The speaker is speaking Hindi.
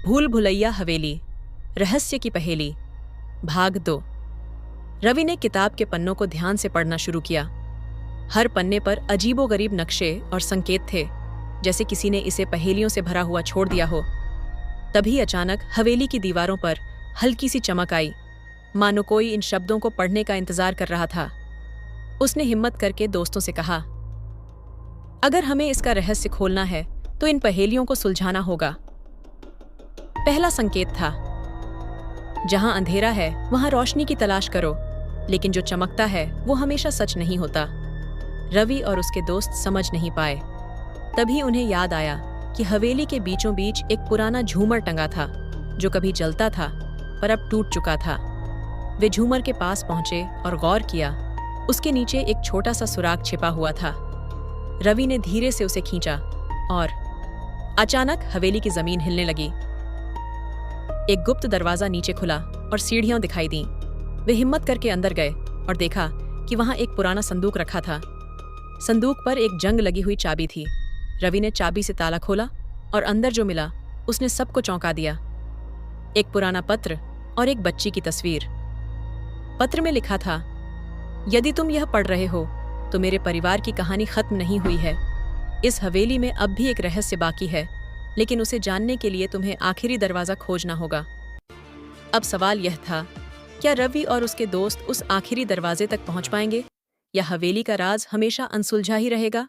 भूल भुलैया हवेली, रहस्य की पहेली, भाग 2। रवि ने किताब के पन्नों को ध्यान से पढ़ना शुरू किया। हर पन्ने पर अजीबोगरीब नक्शे और संकेत थे, जैसे किसी ने इसे पहेलियों से भरा हुआ छोड़ दिया हो। तभी अचानक हवेली की दीवारों पर हल्की सी चमक आई, मानो कोई इन शब्दों को पढ़ने का इंतजार कर रहा था। उसने हिम्मत करके दोस्तों से कहा, अगर हमें इसका रहस्य खोलना है तो इन पहेलियों को सुलझाना होगा। पहला संकेत था, जहां अंधेरा है वहां रोशनी की तलाश करो, लेकिन जो चमकता है वो हमेशा सच नहीं होता। रवि और उसके दोस्त समझ नहीं पाए। तभी उन्हें याद आया कि हवेली के बीचों बीच एक पुराना झूमर टंगा था, जो कभी जलता था पर अब टूट चुका था। वे झूमर के पास पहुंचे और गौर किया। उसके नीचे एक छोटा सा सुराग छिपा हुआ था। रवि ने धीरे से उसे खींचा और अचानक हवेली की जमीन हिलने लगी। एक गुप्त दरवाजा नीचे खुला और सीढ़ियां दिखाई दीं। वे हिम्मत करके अंदर गए और देखा कि वहां एक पुराना संदूक रखा था। संदूक पर एक जंग लगी हुई चाबी थी। रवि ने चाबी से ताला खोला और अंदर जो मिला उसने सबको चौंका दिया। एक पुराना पत्र और एक बच्ची की तस्वीर। पत्र में लिखा था, यदि तुम यह पढ़ रहे हो तो मेरे परिवार की कहानी खत्म नहीं हुई है। इस हवेली में अब भी एक रहस्य बाकी है, लेकिन उसे जानने के लिए तुम्हें आखिरी दरवाजा खोजना होगा। अब सवाल यह था, क्या रवि और उसके दोस्त उस आखिरी दरवाजे तक पहुंच पाएंगे, या हवेली का राज हमेशा अनसुलझा ही रहेगा?